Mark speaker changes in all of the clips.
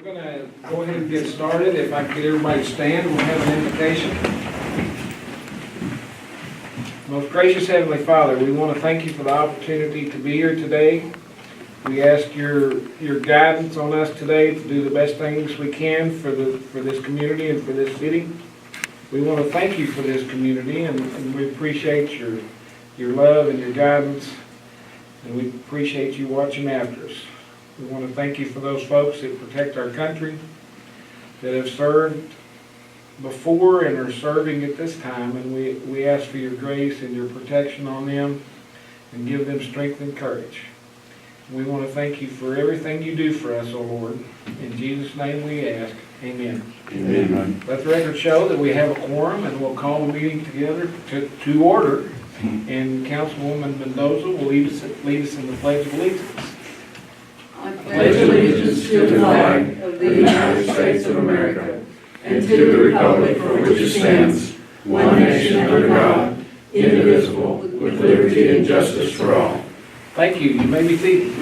Speaker 1: going to go ahead and get started. If I could get everybody to stand, we'll have an invocation. Most gracious Heavenly Father, we want to thank you for the opportunity to be here today. We ask your guidance on us today to do the best things we can for this community and for this city. We want to thank you for this community, and we appreciate your love and your guidance, and we appreciate you watching after us. We want to thank you for those folks that protect our country, that have served before and are serving at this time, and we ask for your grace and your protection on them and give them strength and courage. We want to thank you for everything you do for us, O Lord. In Jesus' name we ask, amen.
Speaker 2: Amen.
Speaker 1: Let the record show that we have a quorum, and we'll call the meeting together to order. And Councilwoman Mendoza will lead us in the Pledge of Allegiance.
Speaker 3: I pledge allegiance to the flag of the United States of America and to the republic for which it stands, one nation under God, indivisible, with liberty and justice for all.
Speaker 1: Thank you. You may be seated.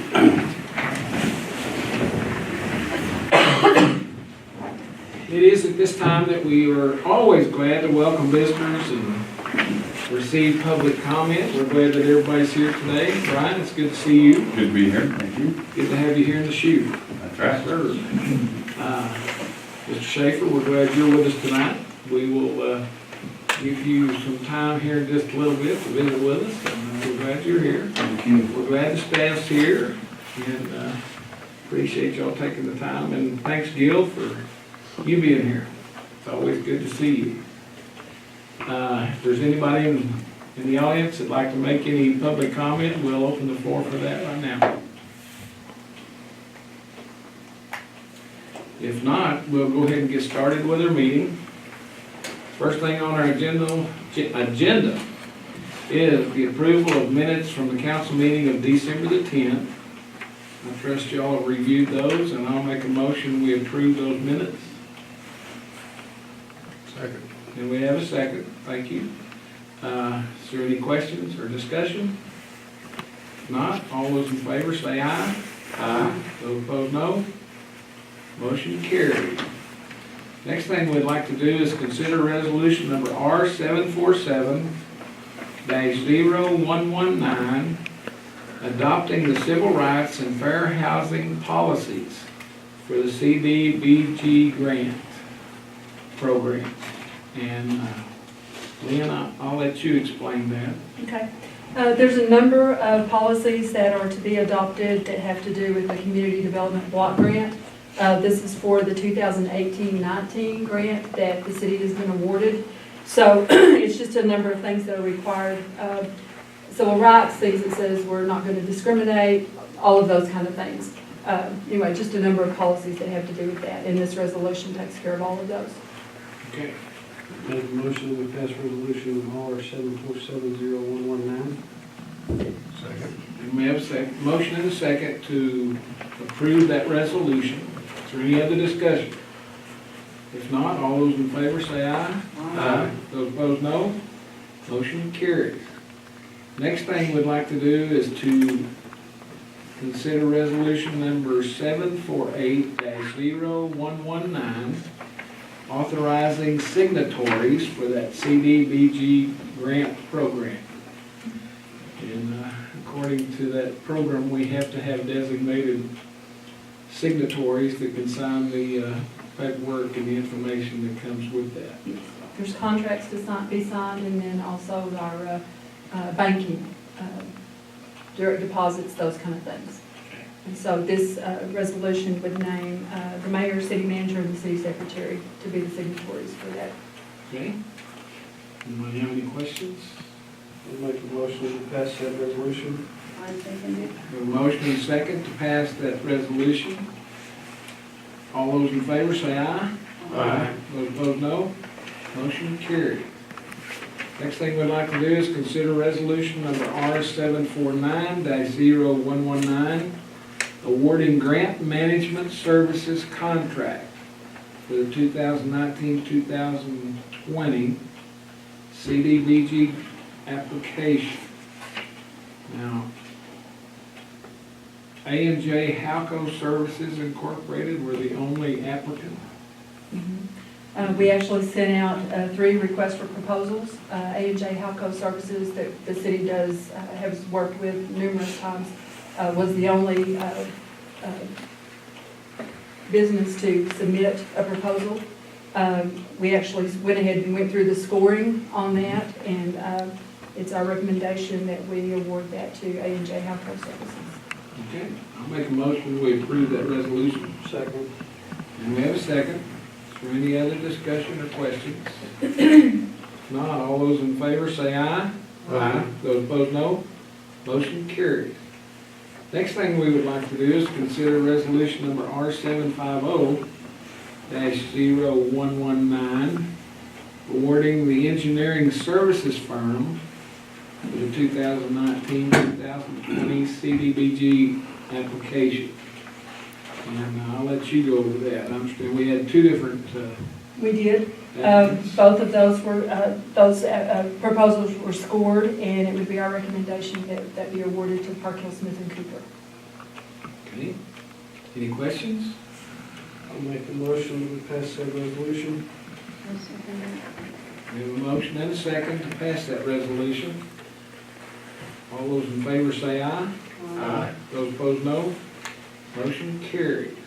Speaker 1: It is at this time that we are always glad to welcome visitors and receive public comment. We're glad that everybody's here today. Brian, it's good to see you.
Speaker 2: Good to be here. Thank you.
Speaker 1: Good to have you here in the shoe.
Speaker 2: That's right.
Speaker 1: Sir. Mr. Shafer, we're glad you're with us tonight. We will give you some time here in just a little bit to visit with us, and we're glad you're here.
Speaker 2: Thank you.
Speaker 1: We're glad the staff's here, and appreciate y'all taking the time. And thanks, Gil, for you being here. It's always good to see you. If there's anybody in the audience that'd like to make any public comment, we'll open the floor for that right now. If not, we'll go ahead and get started with our meeting. First thing on our agenda is the approval of minutes from the council meeting of December the 10th. I trust y'all have reviewed those, and I'll make a motion we approve those minutes.
Speaker 2: Second.
Speaker 1: And we have a second. Thank you. Is there any questions or discussion? If not, all those in favor say aye. Aye. Those opposed, no. Motion carried. Next thing we'd like to do is consider resolution number R747-0119, adopting the civil rights and fair housing policies for the CDBG grant program. And Lynn, I'll let you explain that.
Speaker 4: Okay. There's a number of policies that are to be adopted that have to do with the Community Development Block Grant. This is for the 2018-19 grant that the city has been awarded. So it's just a number of things that are required. Civil rights, things that says we're not going to discriminate, all of those kind of things. Anyway, just a number of policies that have to do with that, and this resolution takes care of all of those.
Speaker 1: Okay.
Speaker 5: Make a motion to pass resolution R7470119.
Speaker 2: Second.
Speaker 1: And we have a second. Motion and a second to approve that resolution. Is there any other discussion? If not, all those in favor say aye. Aye. Those opposed, no. Motion carries. Next thing we'd like to do is to consider resolution number 748-0119, authorizing signatories for that CDBG grant program. And according to that program, we have to have designated signatories that can sign the paperwork and the information that comes with that.
Speaker 4: Yes. There's contracts to be signed, and then also our banking, direct deposits, those kind of things. And so this resolution would name the mayor, city manager, and the city secretary to be the signatories for that.
Speaker 1: Okay? Anybody have any questions?
Speaker 5: I'll make a motion to pass that resolution.
Speaker 3: I second it.
Speaker 1: We have a motion and a second to pass that resolution. All those in favor say aye.
Speaker 2: Aye.
Speaker 1: Those opposed, no. Motion carried. Next thing we'd like to do is consider resolution number R749-0119, awarding grant management services contract for the 2019-2020 CDBG application. Now, A&J Halco Services Incorporated were the only applicant.
Speaker 4: We actually sent out 3 requests for proposals. A&J Halco Services that the city does, has worked with numerous times, was the only business to submit a proposal. We actually went ahead and went through the scoring on that, and it's our recommendation that we award that to A&J Halco Services.
Speaker 1: Okay, I'll make a motion, we approve that resolution.
Speaker 5: Second.
Speaker 1: And we have a second. Is there any other discussion or questions? If not, all those in favor say aye. Aye. Those opposed, no. Motion carries. Next thing we would like to do is consider resolution number R750-0119, awarding the engineering services firm for the 2019-2020 CDBG application. And I'll let you go over that. I understand we had 2 different
Speaker 4: We did.
Speaker 1: applicants.
Speaker 4: Both of those were, proposals were scored, and it would be our recommendation that that be awarded to Park Hill Smith and Cooper.
Speaker 1: Okay. Any questions?
Speaker 5: I'll make a motion that we pass that resolution.
Speaker 1: We have a motion and a second to pass that resolution. All those in favor say aye. Aye. Those opposed, no. Motion carries.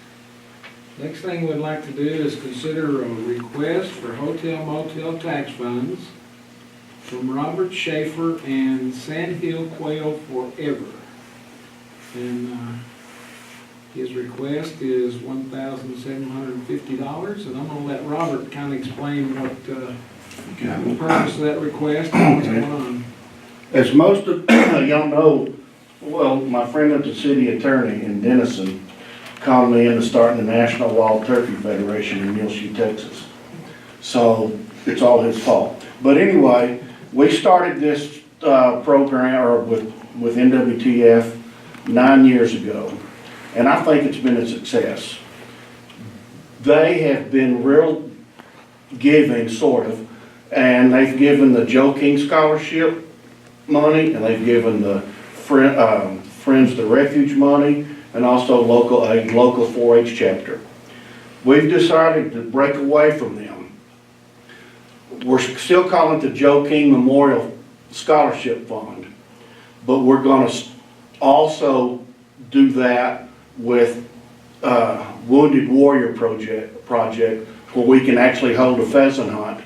Speaker 1: Next thing we'd like to do is consider a request for hotel motel tax funds from Robert Shafer and Sandhill Quail Forever. And his request is $1,750, and I'm gonna let Robert kind of explain what the purpose of that request and what's going on.
Speaker 6: As most of y'all know, well, my friend at the city attorney in Denison called me into starting the National Wild Turkey Federation in Muleshoe, Texas. So it's all his fault. But anyway, we started this program with NWTF 9 years ago, and I think it's been a success. They have been real giving, sort of, and they've given the Joe King Scholarship money, and they've given the Friends to Refuge money, and also a local 4-H chapter. We've decided to break away from them. We're still calling it the Joe King Memorial Scholarship Fund, but we're going to also do that with Wounded Warrior project where we can actually hold a pheasant hunt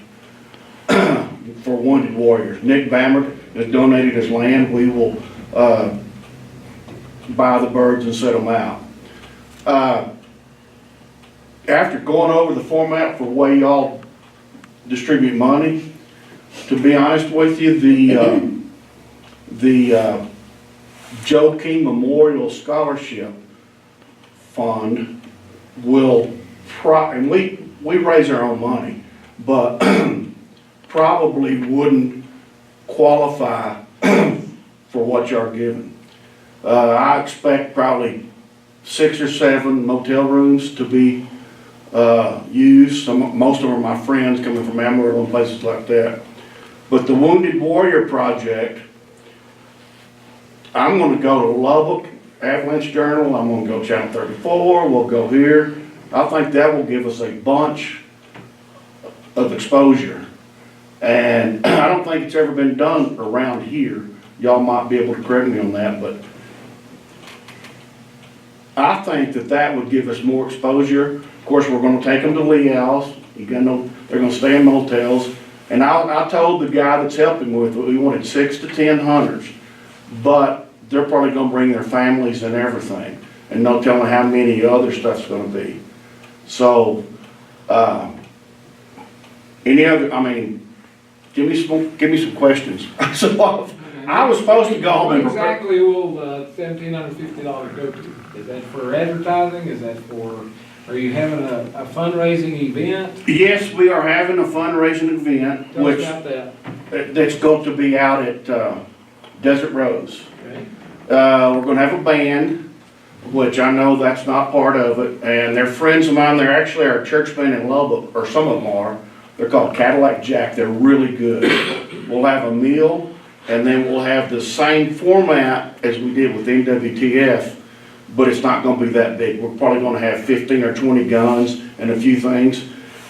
Speaker 6: for wounded warriors. Nick Bammert has donated his land. We will buy the birds and set them out. After going over the format for the way y'all distribute money, to be honest with you, the Joe King Memorial Scholarship Fund will and we raise our own money, but probably wouldn't qualify for what y'all are giving. I expect probably 6 or 7 motel rooms to be used. Most of them are my friends coming from Amarillo and places like that. But the Wounded Warrior Project, I'm going to go to Lubbock, Avalanche Journal, I'm going to go Channel 34, we'll go here. I think that will give us a bunch of exposure. And I don't think it's ever been done around here. Y'all might be able to correct me on that, but I think that would give us more exposure. Of course, we're going to take them to Leal's. They're going to stay in motels. And I told the guy that's helping with it, we wanted 6 to 10 hunters, but they're probably going to bring their families and everything, and no telling how many other stuff's going to be. So, any other? I mean, give me some questions. So, I was supposed to go home and
Speaker 1: What exactly will $1,750 go to? Is that for advertising? Is that for, are you having a fundraising event?
Speaker 6: Yes, we are having a fundraising event,
Speaker 1: Tell us about that.
Speaker 6: that's going to be out at Desert Rose.
Speaker 1: Okay.
Speaker 6: We're going to have a band, which I know that's not part of it, and they're friends of mine. They're actually our church band in Lubbock, or some of them are. They're called Cadillac Jack. They're really good. We'll have a meal, and then we'll have the same format as we did with NWTF, but it's not gonna be that big. We're probably gonna have 15 or 20 guns and a few things.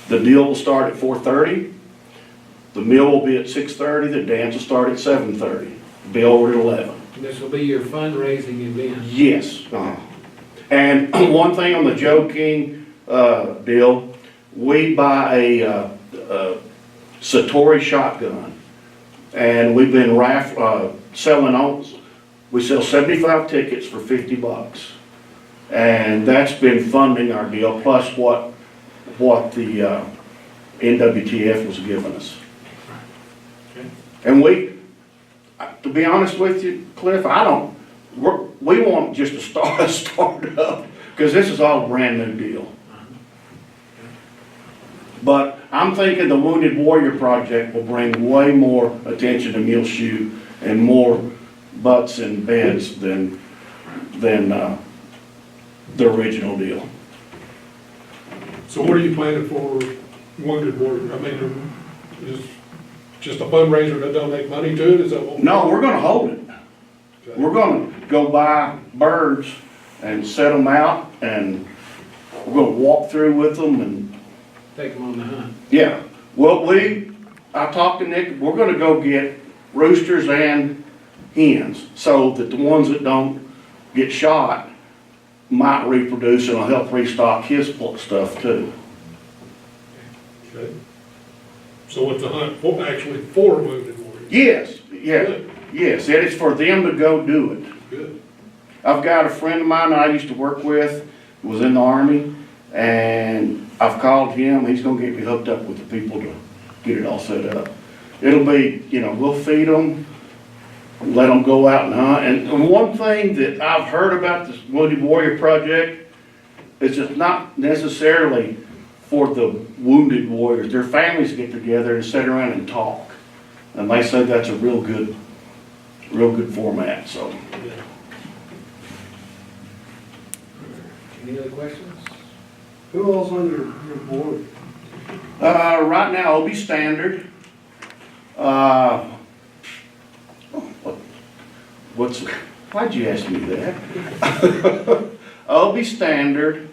Speaker 6: The deal will start at 4:30. The meal will be at 6:30. The dance will start at 7:30. Be over at 11.
Speaker 1: This will be your fundraising event.
Speaker 6: Yes. And one thing on the Joe King deal, we buy a Satori shotgun, and we've been selling on. We sell 75 tickets for $50, and that's been funding our deal, plus what the NWTF was giving us.
Speaker 1: Okay.
Speaker 6: And to be honest with you, Cliff, we want just to start up, because this is all a brand new deal. But I'm thinking the Wounded Warrior Project will bring way more attention to Muleshoe and more butts and beds than the original deal.
Speaker 2: So what are you planning for Wounded Warrior? I mean, is just a fundraiser to donate money to it? Is that what?
Speaker 6: No, we're gonna hold it.
Speaker 2: Okay.
Speaker 6: We're gonna go buy birds and set them out, and we're gonna walk through with them, and
Speaker 1: Take them on the hunt.
Speaker 6: yeah. Well, I talked to Nick, we're gonna go get roosters and hens, so that the ones that don't get shot might reproduce, and will help restock his stuff too.
Speaker 2: Okay. So what's the hunt for, actually for Wounded Warrior?
Speaker 6: Yes, yeah,
Speaker 2: Good.
Speaker 6: yes, it is for them to go do it.
Speaker 2: Good.
Speaker 6: I've got a friend of mine that I used to work with, was in the Army, and I've called him. He's gonna get me hooked up with the people to get it all set up. It'll be, we'll feed them, let them go out and hunt. And one thing that I've heard about this Wounded Warrior Project is it's not necessarily for the wounded warriors. Their families get together and sit around and talk. And they say that's a real good format, so.
Speaker 2: Yeah.
Speaker 1: Any other questions?
Speaker 5: Who all's on your board?
Speaker 6: Right now, Obie Standard. Why'd you ask me that? Obie Standard,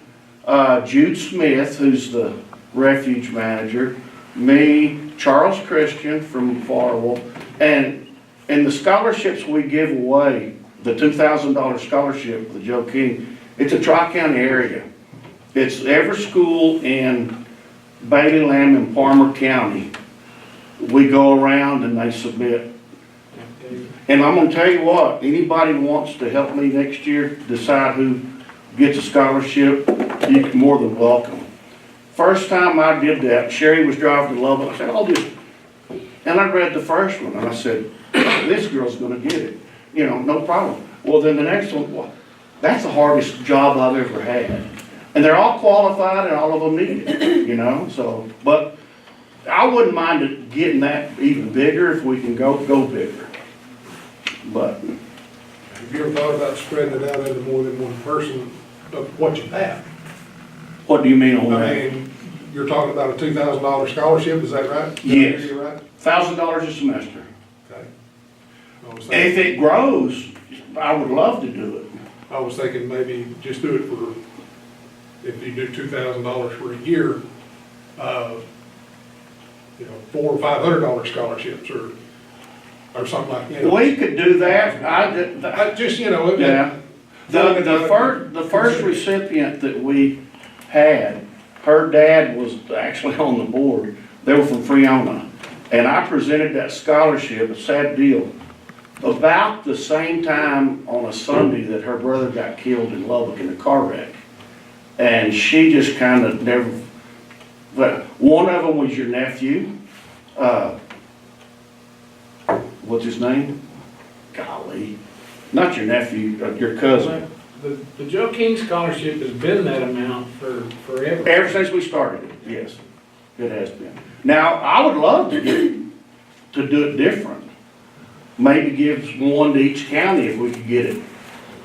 Speaker 6: Jude Smith, who's the refuge manager, me, Charles Christian from Farwell, and the scholarships we give away, the $2,000 scholarship, the Joe King, it's a tri-county area. It's every school in Bailey, Lamb, and Palmer County. We go around and they submit. And I'm gonna tell you what, anybody who wants to help me next year decide who gets a scholarship, you're more than welcome. First time I did that, Sherry was driving to Lubbock. I said, I'll just, and I read the first one, and I said, this girl's gonna get it. No problem. Well, then the next one, well, that's the hardest job I've ever had. And they're all qualified and all of them need it, so, but I wouldn't mind it getting that even bigger if we can go bigger. But
Speaker 2: Have you ever thought about spreading it out into more than one person of what you have?
Speaker 6: what do you mean on
Speaker 2: I
Speaker 6: that?
Speaker 2: mean, you're talking about a $2,000 scholarship, is that right?
Speaker 6: Yes.
Speaker 2: Did I hear you right?
Speaker 6: $1,000 a semester.
Speaker 2: Okay.
Speaker 6: If it grows, I would love to do it.
Speaker 2: I was thinking maybe just do it for, if you do $2,000 for a year, $400 or $500 scholarships or something like that.
Speaker 6: We could do that.
Speaker 2: Just,
Speaker 6: Yeah. The first recipient that we had, her dad was actually on the board. They were from Freona. And I presented that scholarship, a sad deal, about the same time on a Sunday that her brother got killed in Lubbock in a car wreck. And she just kind of never, but one of them was your nephew. What's his name? Golly. Not your nephew, your cousin.
Speaker 1: The Joe King Scholarship has been that amount for forever.
Speaker 6: Ever since we started it, yes, it has been. Now, I would love to do it different. Maybe give one to each county if we could get it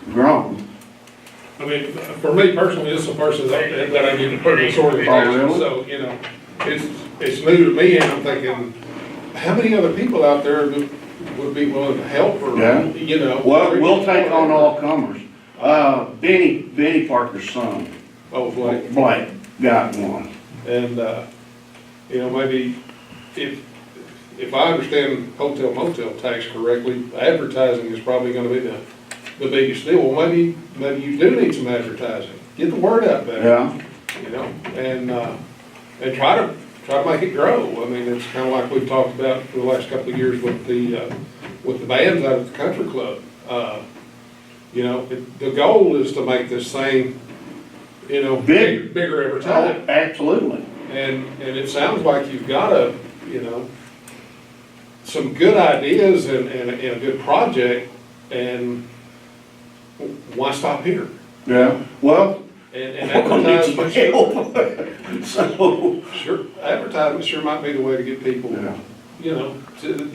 Speaker 6: grown.
Speaker 2: I mean, for me personally, this is the first that I get to put this organization,
Speaker 6: really?
Speaker 2: so, it's new to me, and I'm thinking, how many other people out there would be willing to help, or,
Speaker 6: Yeah. Well, we'll take on all comers. Benny Parker's son,
Speaker 2: Oh, Blake.
Speaker 6: Blake, got one.
Speaker 2: And, you know, maybe if I understand hotel motel tax correctly, advertising is probably gonna be the biggest deal. Well, maybe you do need some advertising. Get the word out better.
Speaker 6: Yeah,
Speaker 2: You know, and try to make it grow. I mean, it's kind of like we've talked about for the last couple of years with the bands out at the country club. You know, the goal is to make this thing, you know, bigger every time.
Speaker 6: absolutely.
Speaker 2: And it sounds like you've got some good ideas and a good project, and why stop here?
Speaker 6: Yeah, well,
Speaker 2: And
Speaker 6: we're gonna need some
Speaker 2: advertisement,
Speaker 6: help. So,
Speaker 2: sure, advertisement sure might be the way to get people,
Speaker 6: yeah.
Speaker 2: you know.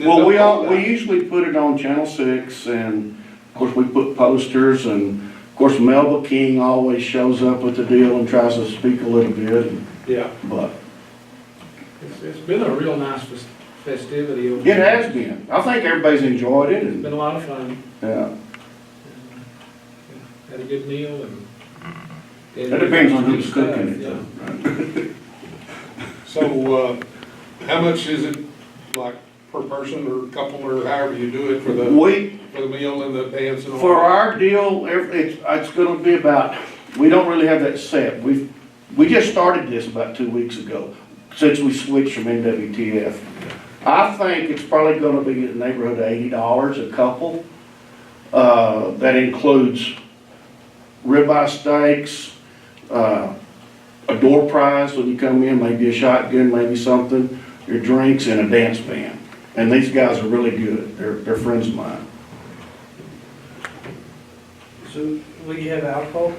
Speaker 6: Well, we usually put it on Channel 6, and of course, we put posters, and of course, Melba King always shows up with the deal and tries to speak a little bit,
Speaker 2: Yeah,
Speaker 6: but
Speaker 1: It's been a real nice festivity. over
Speaker 6: it
Speaker 1: the
Speaker 6: has
Speaker 1: years.
Speaker 6: been. I think everybody's enjoyed it,
Speaker 1: It's
Speaker 6: and,
Speaker 1: been a lot of fun.
Speaker 6: yeah.
Speaker 1: Had a good meal and.
Speaker 6: It depends on who's
Speaker 1: Good
Speaker 6: cooking it,
Speaker 1: stuff,
Speaker 6: though.
Speaker 2: so, how much is it, like, per person or couple, or however you do it for the meal and the dance and all?
Speaker 6: For our deal, it's gonna be about, we don't really have that set. We just started this about 2 weeks ago, since we switched from NWTF. I think it's probably gonna be in the neighborhood of $80 a couple. That includes ribeye steaks, a door prize when you come in, maybe a shotgun, maybe something, your drinks, and a dance band. And these guys are really good. They're friends of mine.
Speaker 5: So will you have alcohol?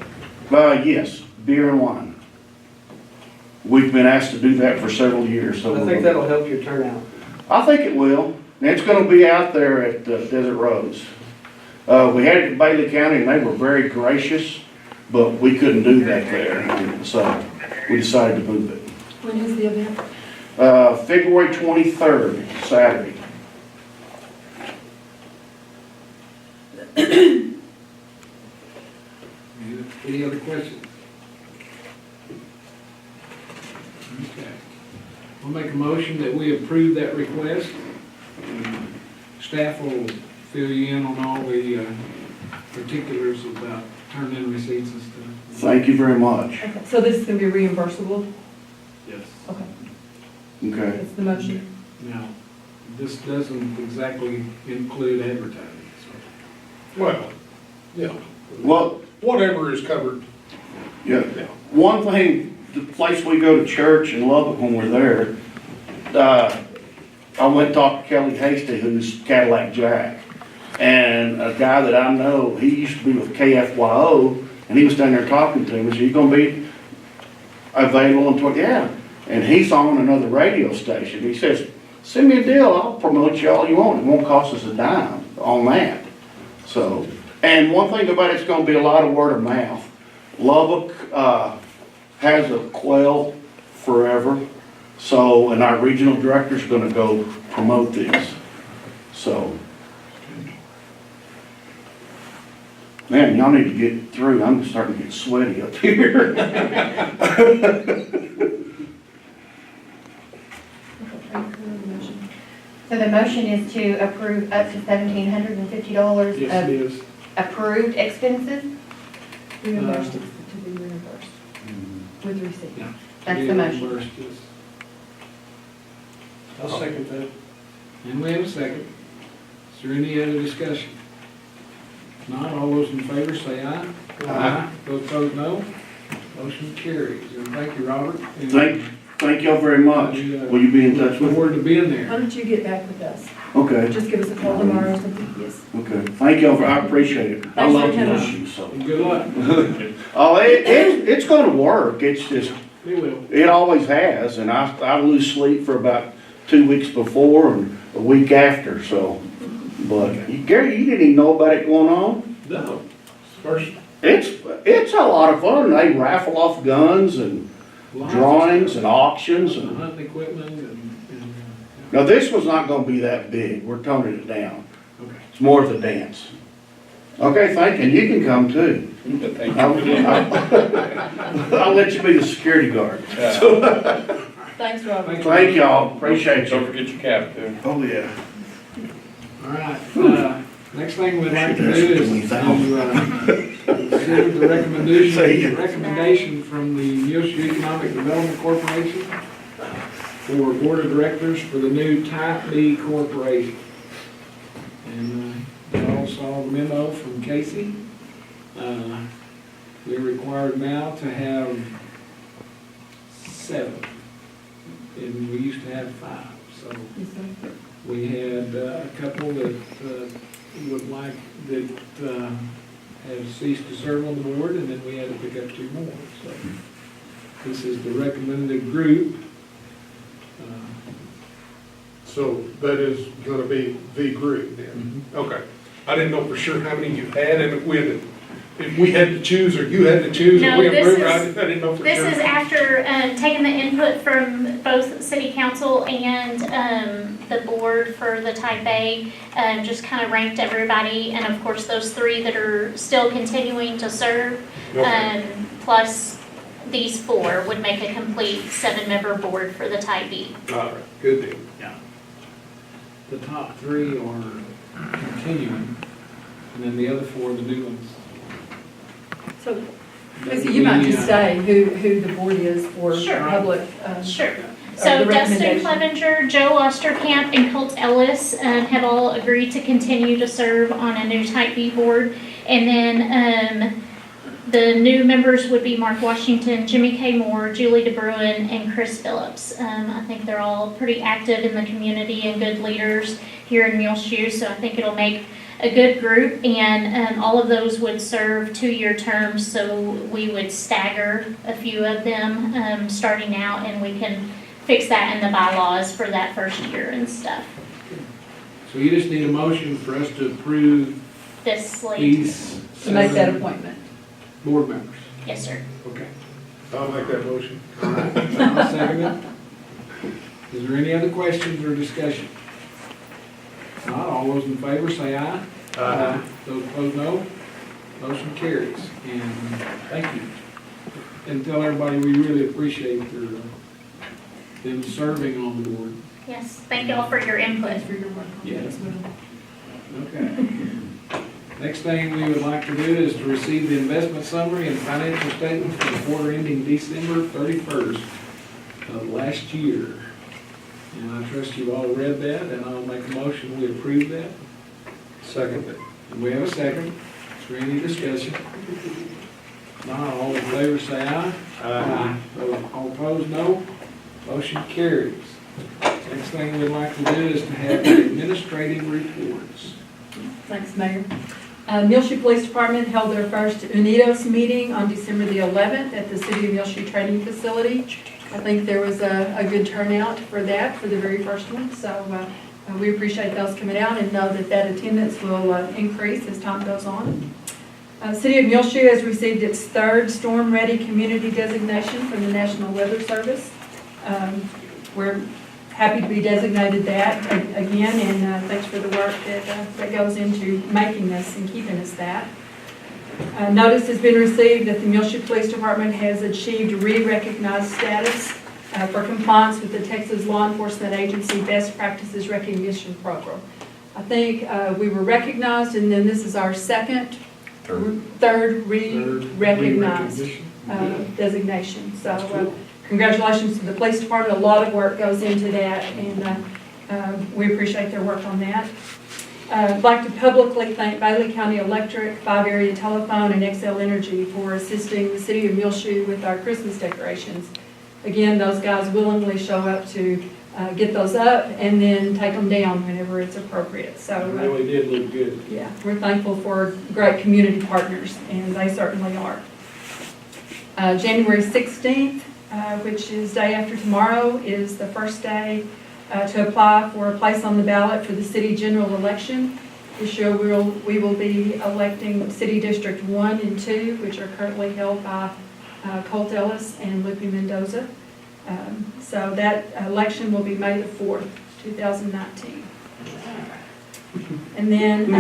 Speaker 6: Yes, beer and wine. We've been asked to do that for several years, so.
Speaker 5: I think that'll help your turnout.
Speaker 6: I think it will. And it's gonna be out there at Desert Rose. We had it in Bailey County, and they were very gracious, but we couldn't do that there. So we decided to move it.
Speaker 4: When is the event?
Speaker 6: February 23rd, Saturday.
Speaker 1: Any other questions? Okay. I'll make a motion that we approve that request. Staff will fill you in on all the particulars about turning in receipts and stuff.
Speaker 6: Thank you very much.
Speaker 4: Okay, so this is gonna be reimbursable?
Speaker 1: Yes.
Speaker 4: Okay,
Speaker 6: Okay.
Speaker 4: that's the motion.
Speaker 1: Now, this doesn't exactly include advertising, so.
Speaker 2: Well, yeah,
Speaker 6: Well,
Speaker 2: whatever is covered.
Speaker 6: yeah.
Speaker 2: Yeah.
Speaker 6: One thing, the place we go to church in Lubbock when we're there, I went and talked to Kelly Hasty, who's Cadillac Jack. And a guy that I know, he used to be with KFYO, and he was down there talking to him. He said, "You gonna be available?" And yeah. And he's on another radio station. He says, "Send me a deal, I'll promote you all you want. It won't cost us a dime on that." So, and one thing about it's gonna be a lot of word of mouth. Lubbock, has a Quail Forever, so, and our regional director's gonna go promote this, so. Man, y'all need to get through, I'm starting to get sweaty up here.
Speaker 7: So the motion is to approve up to $1,750
Speaker 1: Yes,
Speaker 7: of
Speaker 1: it is.
Speaker 7: approved expenses?
Speaker 4: Reimbursed, to be reimbursed with receipt.
Speaker 1: Yeah.
Speaker 7: That's the motion.
Speaker 1: Reimbursed, yes.
Speaker 5: I'll second that.
Speaker 1: And we have a second. Is there any other discussion? If not, all those in favor say aye.
Speaker 2: Aye.
Speaker 1: Those opposed, no. Motion carries. And thank you, Robert. And
Speaker 6: Thank y'all very much. Will you be in touch
Speaker 1: look
Speaker 6: with me?
Speaker 1: forward to being
Speaker 4: Why
Speaker 1: there.
Speaker 4: don't you get back with us?
Speaker 6: Okay,
Speaker 4: Just give us a call tomorrow or something, yes.
Speaker 6: okay. Thank y'all I appreciate it. I
Speaker 4: Thanks for
Speaker 6: love
Speaker 4: coming.
Speaker 6: Muleshoe, so.
Speaker 1: And good luck.
Speaker 6: Oh, it's gonna work. It's just,
Speaker 1: It will.
Speaker 6: it always has, and I lose sleep for about 2 weeks before and a week after, so. But, Gary, you didn't even know about it going on?
Speaker 2: No, first,
Speaker 6: It's a lot of fun. They raffle off guns and
Speaker 1: Lots of
Speaker 6: drawings
Speaker 1: stuff.
Speaker 6: and auctions
Speaker 1: And
Speaker 6: and,
Speaker 1: hunting equipment and.
Speaker 6: now this was not gonna be that big. We're toning it down.
Speaker 1: Okay.
Speaker 6: It's more of the dance. Okay, thank you, and you can come too.
Speaker 2: Thank
Speaker 6: I'll let you be the security guard.
Speaker 4: Thanks, Robert.
Speaker 6: Thank y'all, appreciate
Speaker 2: Don't
Speaker 6: you.
Speaker 2: forget your cap too.
Speaker 6: Oh, yeah.
Speaker 1: All right, next thing we'd like to do is to consider the recommendation from the Muleshoe Economic Development Corporation for Board of Directors for the new Type B Corporation. And you all saw the memo from Casey. We're required now to have 7, and we used to have 5, so. We had a couple that would like, that have ceased to serve on the board, and then we had to pick up 2 more, so. This is the recommended group.
Speaker 2: So that is gonna be the group then? Okay. I didn't know for sure how many you had, and if we had to choose, or you had to choose, or
Speaker 8: No,
Speaker 2: we
Speaker 8: this
Speaker 2: approved,
Speaker 8: is-
Speaker 2: I didn't know for sure.
Speaker 8: This is after taking the input from both city council and the board for the type A, just kind of ranked everybody, and of course, those 3 that are still continuing to serve,
Speaker 2: Okay.
Speaker 8: plus these 4 would make a complete 7-member board for the type B.
Speaker 2: All right, good deal.
Speaker 1: The top 3 are continuing, and then the other 4 are the new ones.
Speaker 4: So, Lisa, you might just say who the board is for
Speaker 8: Sure.
Speaker 4: public.
Speaker 8: Sure.
Speaker 4: the
Speaker 8: So Dustin
Speaker 4: recommendation.
Speaker 8: Clevenger, Joe Osterkamp, and Colt Ellis have all agreed to continue to serve on a new type B board. And then the new members would be Mark Washington, Jimmy K. Moore, Julie DeBruin, and Chris Phillips. I think they're all pretty active in the community and good leaders here in Muleshoe, so I think it'll make a good group, and all of those would serve 2-year terms, so we would stagger a few of them starting out, and we can fix that in the bylaws for that first year and stuff.
Speaker 1: So you just need a motion for us to approve
Speaker 8: This slate,
Speaker 1: these
Speaker 4: To make that
Speaker 1: 7
Speaker 4: appointment.
Speaker 1: board members.
Speaker 8: yes, sir.
Speaker 1: Okay.
Speaker 2: I'll make that motion.
Speaker 1: All right, I'll second it. Is there any other questions or discussion? Not all those in favor say aye.
Speaker 2: Aye.
Speaker 1: Those opposed, no. Motion carries, and thank you. And tell everybody we really appreciate them serving on the board.
Speaker 8: Yes, thank y'all for your input.
Speaker 4: Thanks for your work on that as well.
Speaker 1: Okay. Next thing we would like to do is to receive the investment summary and financial statements for the quarter ending December 31st of last year. And I trust you've all read that, and I'll make a motion we approve that.
Speaker 2: Second.
Speaker 1: And we have a second. Is there any discussion? Not all in favor say aye. Aye. Those all opposed, no. Motion carries. Next thing we'd like to do is to have administrative reports.
Speaker 4: Thanks, Mayor. Muleshoe Police Department held their first Unidos meeting on December the 11th at the City of Muleshoe Training Facility. I think there was a good turnout for that, for the very first one, so we appreciate those coming out and know that attendance will increase as time goes on. City of Muleshoe has received its 3rd StormReady Community designation from the National Weather Service. We're happy to be designated that again, and thanks for the work that goes into making us and keeping us that. Notice has been received that the Muleshoe Police Department has achieved re-recognized status for compliance with the Texas Law Enforcement Agency Best Practices Recognition Program. I think we were recognized, and then this is our third re-recognized designation. So congratulations to the police department. A lot of work goes into that, and we appreciate their work on that. I'd like to publicly thank Bailey County Electric, 5 Area Telephone, and XL Energy for assisting the City of Muleshoe with our Christmas decorations. Again, those guys willingly show up to get those up and then take them down whenever it's appropriate.
Speaker 1: It
Speaker 4: So,
Speaker 1: really did look good.
Speaker 4: yeah, we're thankful for great community partners, and they certainly are. January 16th, which is day after tomorrow, is the first day to apply for a place on the ballot for the city general election. This year we will be electing City District 1 and 2, which are currently held by Colt Ellis and Lupe Mendoza. So that election will be May the 4th, 2019. And then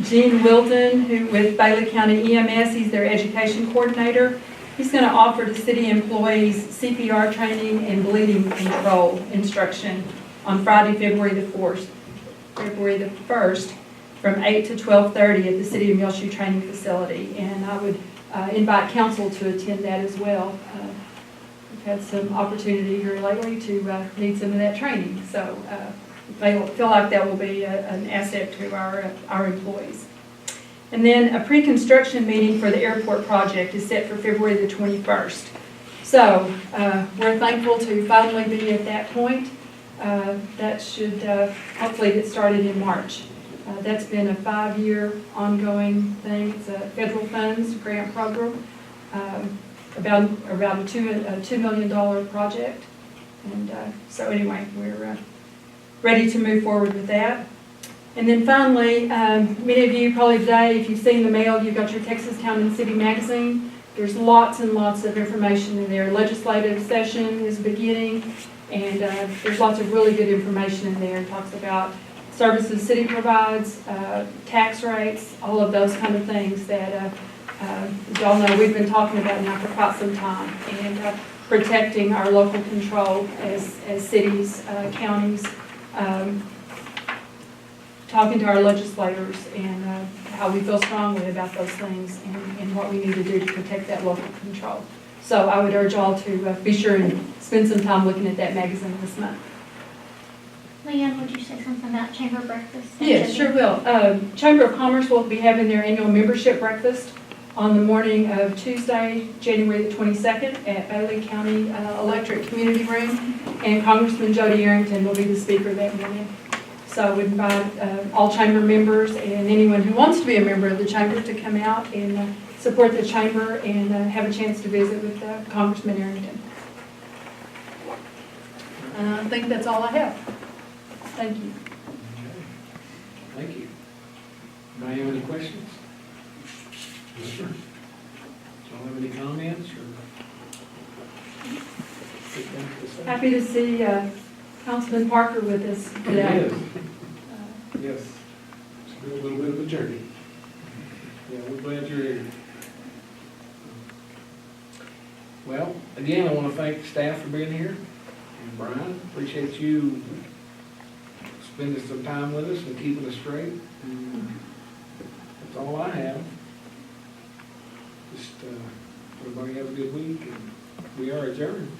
Speaker 4: Jene Wilton, who with Bailey County EMS, he's their education coordinator. He's going to offer to city employees CPR training and bleeding control instruction on Friday, February the 1st, from 8 to 12:30 at the City of Muleshoe Training Facility. And I would invite council to attend that as well. We've had some opportunity here lately to need some of that training, so they feel like that will be an asset to our employees. And then a pre-construction meeting for the airport project is set for February the 21st. So we're thankful to finally be at that point. That should hopefully get started in March. That's been a 5-year ongoing thing. It's a federal funds grant program, about a $2 million project. And so anyway, we're ready to move forward with that. And then finally, many of you probably today, if you've seen the mail, you've got your Texas Town and City magazine. There's lots and lots of information in there. Legislative session is beginning, and there's lots of really good information in there. It talks about services city provides, tax rates, all of those kind of things that y'all know we've been talking about now for quite some time, and protecting our local control as cities, counties, talking to our legislators and how we feel strongly about those things and what we need to do to protect that local control. So I would urge all to be sure and spend some time looking at that magazine this month.
Speaker 8: Leanne, would you say something about chamber breakfast?
Speaker 4: Yes, sure will. Chamber of Commerce will be having their annual membership breakfast on the morning of Tuesday, January the 22nd at Bailey County Electric Community Room, and Congressman Jody Arrington will be the speaker that morning. So I would invite all chamber members and anyone who wants to be a member of the chamber to come out and support the chamber and have a chance to visit with Congressman Arrington. I think that's all I have. Thank you.
Speaker 1: Thank you. Anybody have any questions?
Speaker 2: Yes, sir.
Speaker 1: Y'all have any comments or?
Speaker 4: Happy to see Councilman Parker with us today.
Speaker 1: Yes. It's been a little bit of a journey. Yeah, we're glad you're here. Well, again, I want to thank the staff for being here. And Brian, appreciate you spending some time with us and keeping us straight. And that's all I have. Just everybody have a good week, and we are adjourned.